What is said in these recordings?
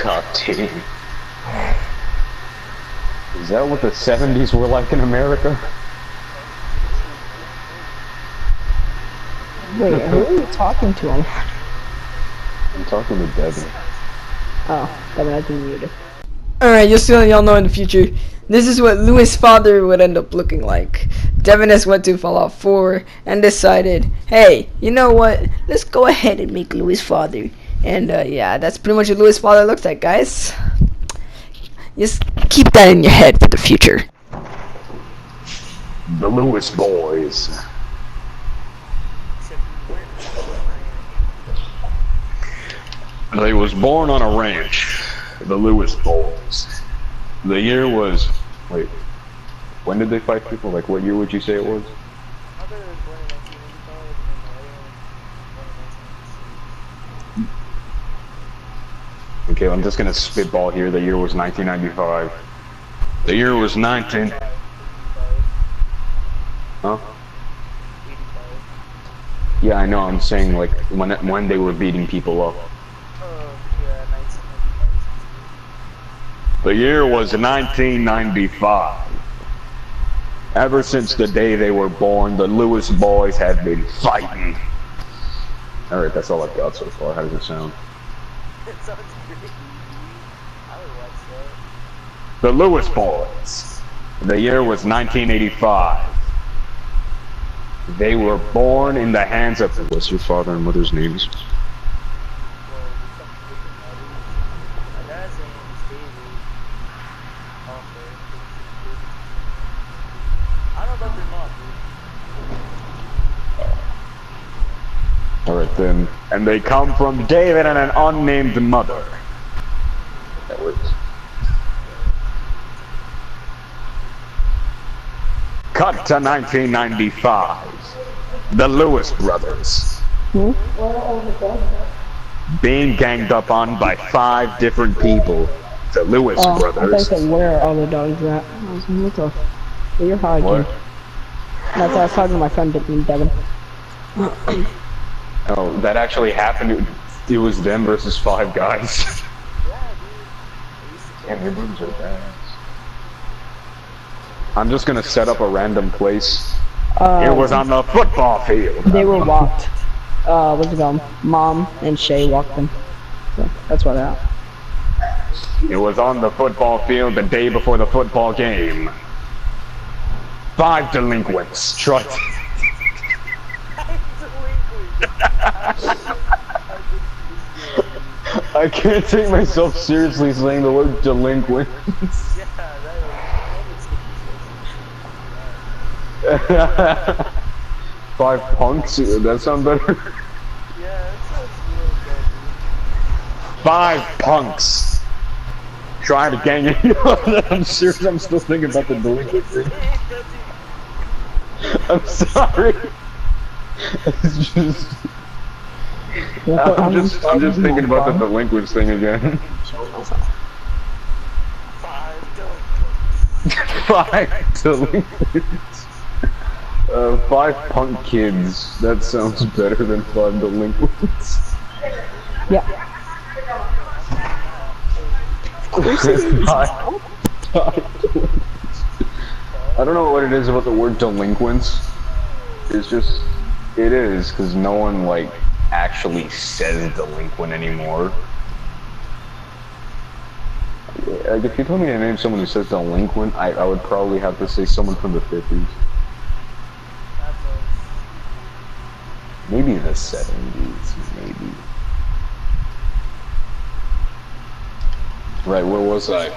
God damn. Is that what the 70s were like in America? Wait, who are you talking to? I'm talking to Devin. Oh, Devin, I didn't mute it. Alright, just so y'all know in the future, this is what Louis' father would end up looking like. Devin has went to Fallout 4 and decided, hey, you know what? Let's go ahead and make Louis' father. And yeah, that's pretty much what Louis' father looks like, guys. Just keep that in your head for the future. The Lewis boys. They was born on a ranch. The Lewis boys. The year was... Wait. When did they fight people? Like, what year would you say it was? Okay, I'm just gonna spitball here. The year was 1995. The year was 19... Huh? Yeah, I know. I'm saying like when they were beating people up. The year was 1995. Ever since the day they were born, the Lewis boys have been fighting. Alright, that's all I've got so far. How does it sound? It sounds great. I would watch that. The Lewis boys. The year was 1985. They were born in the hands of... What's your father and mother's names? Alright then. And they come from David and an unnamed mother. That works. Cut to 1995. The Lewis brothers. Being ganged up on by 5 different people. The Lewis brothers. I thought where are all the dogs at? I was like, what the f... You're hiding. What? That's what I was talking to my friend Devin. Oh, that actually happened. It was them versus 5 guys. Damn, your boobs are badass. I'm just gonna set up a random place. It was on the football field. They were walked. What's it called? Mom and Shay walked them. So that's why that. It was on the football field the day before the football game. 5 delinquents tried. I can't take myself seriously saying the word delinquent. 5 punks? That sound better? Yeah, that sounds real good. 5 punks tried to gang it. I'm serious, I'm still thinking about the delinquent thing. I'm sorry. It's just... I'm just thinking about the delinquents thing again. 5 delinquents. 5 punk kids. That sounds better than 5 delinquents. Yeah. I don't know what it is about the word delinquents. It's just, it is, because no one, like, actually says delinquent anymore. Like, if you told me to name someone who says delinquent, I would probably have to say someone from the 50s. Maybe the 70s, maybe. Right, where was I?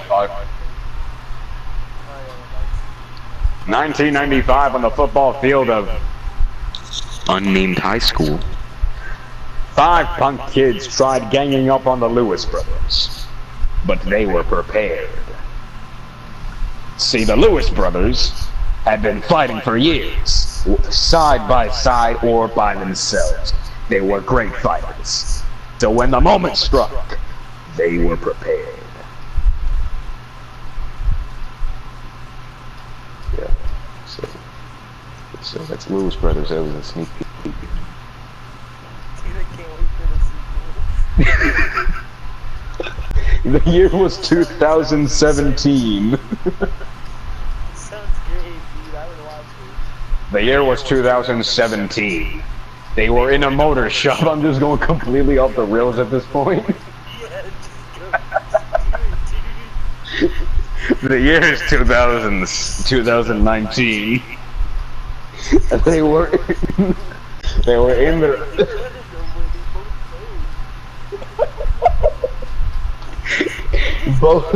1995 on the football field of unnamed high school. 5 punk kids tried ganging up on the Lewis brothers, but they were prepared. See, the Lewis brothers had been fighting for years, side by side or by themselves. They were great fighters. So when the moment struck, they were prepared. Yeah, so that's Lewis brothers. That was a sneak peek. Dude, I can't wait for the sequel. The year was 2017. Sounds great, dude. I would watch it. The year was 2017. They were in a motor shop. I'm just going completely off the rails at this point. Yeah, just go. The year is 2019. They were in the both.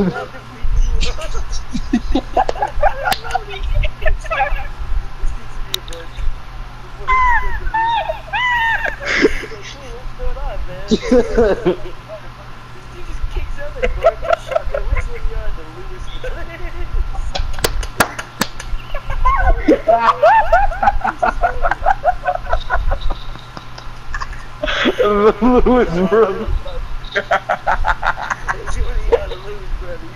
He just kicks out the door with a shotgun. Which one you are, the Lewis The Lewis brothers. Which one you are, the Lewis brothers?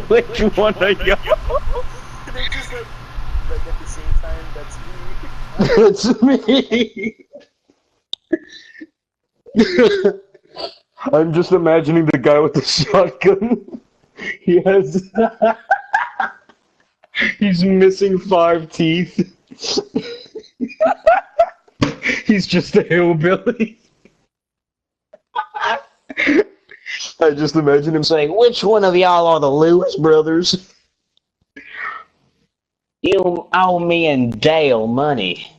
Which one are you? They're just like at the same time, that's me. It's me. I'm just imagining the guy with the shotgun. He has. He's missing 5 teeth. He's just a hillbilly. I just imagine him saying, "Which one of y'all are the Lewis brothers? You owe me and Dale money."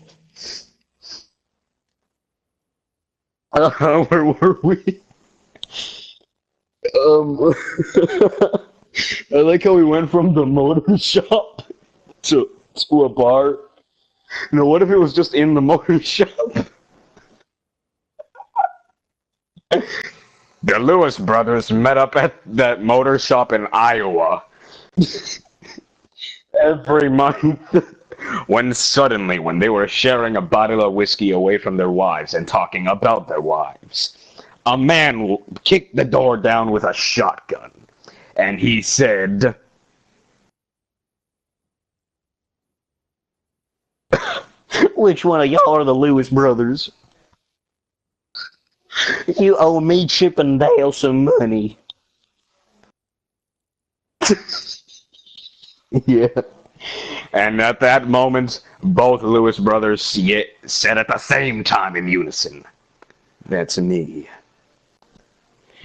Where were we? I like how we went from the motor shop to a bar. No, what if it was just in the motor shop? The Lewis brothers met up at that motor shop in Iowa every month. When they were sharing a bottle of whiskey away from their wives and talking about their wives, a man kicked the door down with a shotgun, and he said, "Which one of y'all are the Lewis brothers? You owe me, Chip and Dale, some money." Yeah. And at that moment, both Lewis brothers said at the same time in unison, "That's me."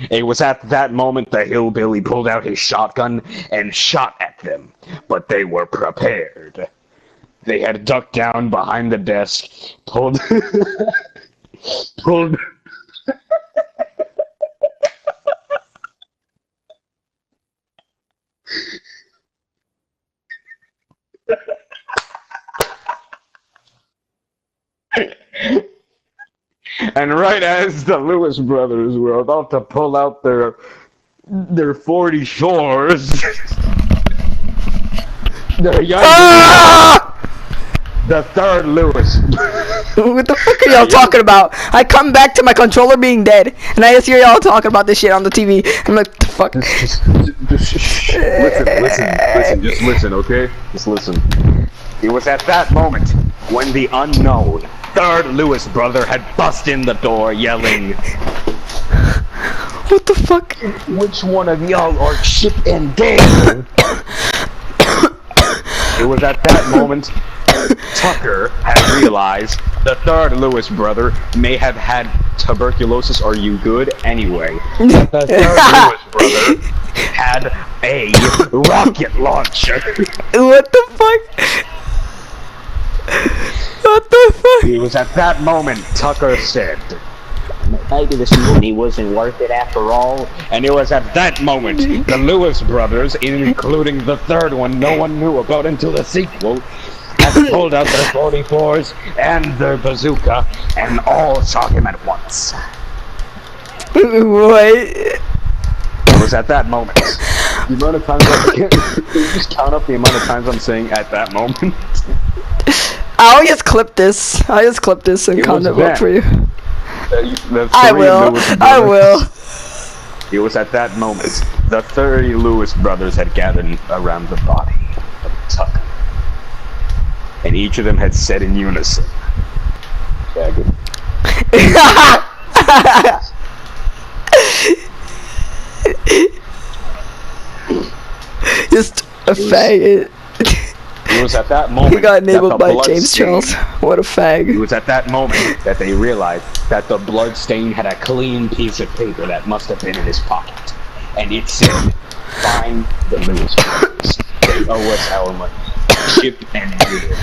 It was at that moment the hillbilly pulled out his shotgun and shot at them, but they were prepared. They had ducked down behind the desk, pulled... And right as the Lewis brothers were about to pull out their 44s, the young the third Lewis. What the fuck are y'all talking about? I come back to my controller being dead, and I just hear y'all talking about this shit on the TV. I'm like, the fuck? Just listen, okay? Just listen. It was at that moment when the unknown third Lewis brother had bust in the door yelling, "What the fuck? Which one of y'all are Chip and Dale?" It was at that moment Tucker had realized the third Lewis brother may have had tuberculosis. Are you good? Anyway, that the third Lewis brother had a rocket launcher. What the fuck? What the fuck? It was at that moment Tucker said, "Maybe this money wasn't worth it after all." And it was at that moment the Lewis brothers, including the third one no one knew about until the sequel, had pulled out their 44s and their bazooka and all shot him at once. What? It was at that moment. The amount of times just count up the amount of times I'm saying "at that moment." I'll just clip this. I'll just clip this and count it up for you. I will. It was at that moment the 30 Lewis brothers had gathered around the body of Tucker, and each of them had said in unison, "Shaggy." Just a faggot. It was at that moment He got that enabled the by blood James stain- Charles. What a It fag. was at that moment that they realized that the blood stain had a clean piece of paper that must have been in his pocket. And it said, find the Lewis brothers. They owe us our money. Chip and Peter.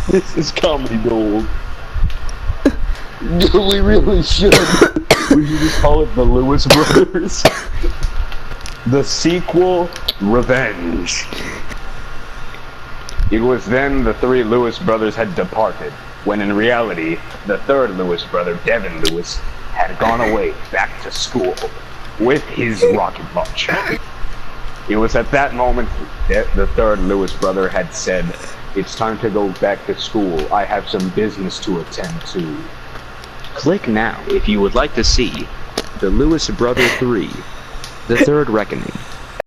This is comedy gold. We really should. We should just call it the Lewis Brothers. The sequel, Revenge. It was then the three Lewis brothers had departed, when in reality, the third Lewis brother, Devin Lewis, had gone away back to school with his rocket launcher. It was at that moment that the third Lewis brother had said, "It's time to go back to school. I have some business to attend to." Click now if you would like to see The Lewis Brother 3, The Third Reckoning.